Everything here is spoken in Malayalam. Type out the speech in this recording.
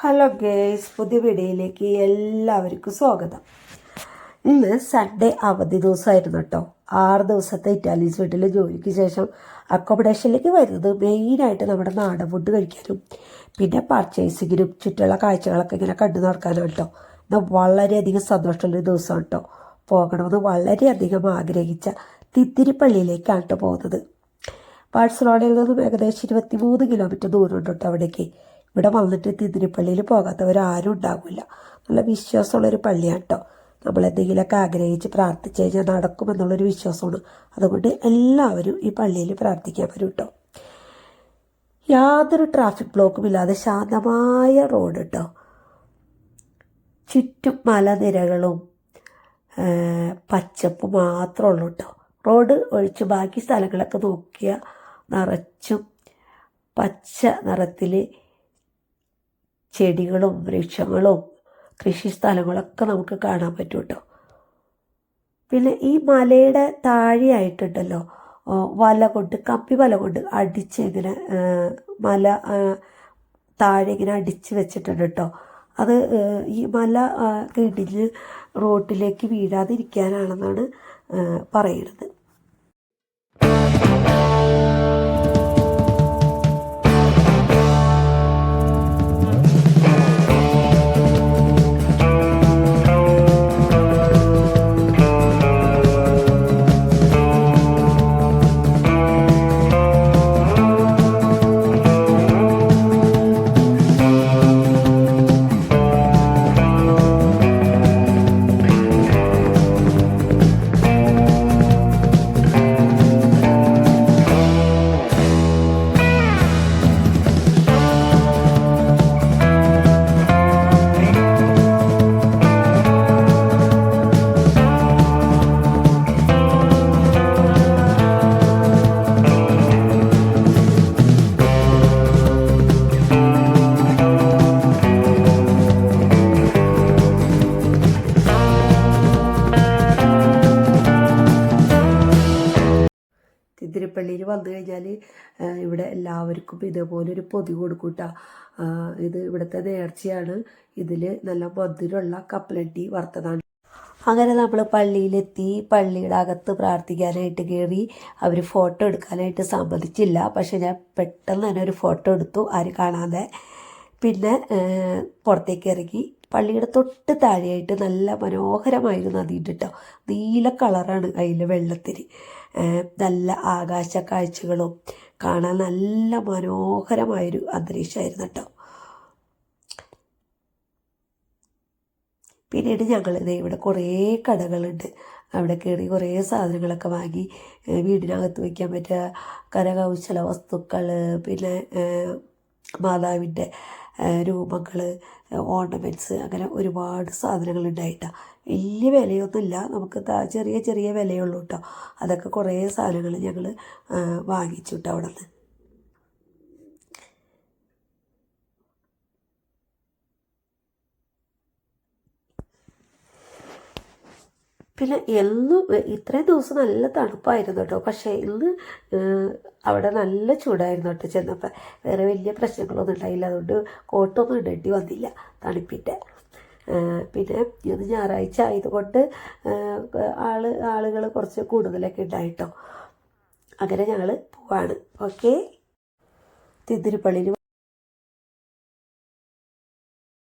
ഹലോ ഗേയ്സ്, പുതിയ വീഡിയോയിലേക്ക് എല്ലാവർക്കും സ്വാഗതം. ഇന്ന് സൺഡേ അവധി ദിവസമായിരുന്നു കേട്ടോ. 6 ദിവസത്തെ ഇറ്റാലിയൻസ് വീട്ടിൽ ജോലിക്ക് ശേഷം അക്കോമഡേഷനിലേക്ക് വരുന്നത് മെയിനായിട്ട് നമ്മുടെ നാടൻ ഫുഡ് കഴിക്കാനും പിന്നെ പർച്ചേസിങ്ങിനും ചുറ്റുള്ള കാഴ്ചകളൊക്കെ ഇങ്ങനെ കണ്ടു നടക്കാനും കേട്ടോ. എന്നാൽ വളരെയധികം സന്തോഷമുള്ളൊരു ദിവസമാണ് കേട്ടോ. പോകണമെന്ന് വളരെയധികം ആഗ്രഹിച്ച തിത്തിരിപ്പള്ളിയിലേക്കാണ് കേട്ടോ പോകുന്നത്. ബാഴ്സലോണയിൽ നിന്നും ഏകദേശം 23 കിലോമീറ്റർ ദൂരമുണ്ട് കേട്ടോ അവിടേക്ക്. ഇവിടെ വന്നിട്ട് തിരുപ്പള്ളിയിൽ പോകാത്തവരാരും ഉണ്ടാവില്ല. നല്ല വിശ്വാസമുള്ളൊരു പള്ളിയാണ് കേട്ടോ. നമ്മളെന്തെങ്കിലുമൊക്കെ ആഗ്രഹിച്ച് പ്രാർത്ഥിച്ചു കഴിഞ്ഞാൽ നടക്കുമെന്നുള്ളൊരു വിശ്വാസമാണ്. അതുകൊണ്ട് എല്ലാവരും ഈ പള്ളിയിൽ പ്രാർത്ഥിക്കാൻ വരും കേട്ടോ. യാതൊരു ട്രാഫിക് ബ്ലോക്കും ഇല്ലാതെ ശാന്തമായ റോഡ് കേട്ടോ. ചുറ്റും മലനിരകളും പച്ചപ്പ് മാത്രമേ ഉള്ളൂ കേട്ടോ. റോഡ് ഒഴിച്ച് ബാക്കി സ്ഥലങ്ങളൊക്കെ നോക്കിയാൽ നിറച്ചും പച്ച നിറത്തിൽ ചെടികളും വൃക്ഷങ്ങളും കൃഷി സ്ഥലങ്ങളൊക്കെ നമുക്ക് കാണാൻ പറ്റും കേട്ടോ. പിന്നെ ഈ മലയുടെ താഴെയായിട്ടുണ്ടല്ലോ വല കൊണ്ട് കമ്പി വല കൊണ്ട് അടിച്ച് ഇങ്ങനെ മല താഴെ ഇങ്ങനെ അടിച്ച് വെച്ചിട്ടുണ്ട് കേട്ടോ. അത് ഈ മല ഇടിഞ്ഞ് റോട്ടിലേക്ക് വീഴാതിരിക്കാനാണെന്നാണ് പറയുന്നത്. തിരുപ്പള്ളിയിൽ വന്നു കഴിഞ്ഞാൽ ഇവിടെ എല്ലാവർക്കും ഇതേപോലൊരു പൊതി കൊടുക്കൂട്ട. ഇത് ഇവിടുത്തെ നേർച്ചയാണ്. ഇതിൽ നല്ല മധുരമുള്ള കപ്പലണ്ടി വറുത്തതാണ്. അങ്ങനെ നമ്മൾ പള്ളിയിലെത്തി. പള്ളിയുടെ അകത്ത് പ്രാർത്ഥിക്കാനായിട്ട് കയറി. അവർ ഫോട്ടോ എടുക്കാനായിട്ട് സമ്മതിച്ചില്ല. പക്ഷെ ഞാൻ പെട്ടെന്ന് തന്നെ ഒരു ഫോട്ടോ എടുത്തു, ആരും കാണാതെ. പിന്നെ പുറത്തേക്ക് ഇറങ്ങി. പള്ളിയുടെ തൊട്ട് താഴെയായിട്ട് നല്ല മനോഹരമായൊരു നദിയുണ്ട് കേട്ടോ. നീല കളറാണ് അതിൽ വെള്ളത്തിന്. നല്ല ആകാശ കാഴ്ചകളും കാണാൻ നല്ല മനോഹരമായൊരു അന്തരീക്ഷമായിരുന്നു കേട്ടോ. പിന്നീട് ഞങ്ങൾ ഇവിടെ കുറേ കടകളുണ്ട്. അവിടെ കയറി കുറേ സാധനങ്ങളൊക്കെ വാങ്ങി. വീടിനകത്ത് വയ്ക്കാൻ പറ്റിയ കരകൗശല വസ്തുക്കൾ, പിന്നെ മാതാവിൻ്റെ രൂപങ്ങൾ, ഓർണമെൻറ്റ്സ്, അങ്ങനെ ഒരുപാട് സാധനങ്ങളുണ്ടായിട്ടാണ്. വലിയ വിലയൊന്നുമില്ല, നമുക്ക് ചെറിയ ചെറിയ വിലയുള്ളൂ കേട്ടോ. അതൊക്കെ കുറേ സാധനങ്ങൾ ഞങ്ങൾ വാങ്ങിച്ചു കേട്ടോ അവിടെ നിന്ന്. പിന്നെ ഇത്രയും ദിവസം നല്ല തണുപ്പായിരുന്നു കേട്ടോ. പക്ഷേ ഇന്ന് അവിടെ നല്ല ചൂടായിരുന്നു കേട്ടോ ചെന്നപ്പോൾ. വേറെ വലിയ പ്രശ്നങ്ങളൊന്നും ഉണ്ടായില്ല. അതുകൊണ്ട് കോട്ടൊന്നും ഇടേണ്ടി വന്നില്ല തണുപ്പിൻ്റെ. പിന്നെ ഇത് ഞായറാഴ്ച ആയതുകൊണ്ട് ആളുകൾ കുറച്ച് കൂടുതലൊക്കെ ഉണ്ടായിട്ടോ. അങ്ങനെ ഞങ്ങൾ പോവാണ്. ഓക്കെ, തിരുപ്പള്ളിയിൽ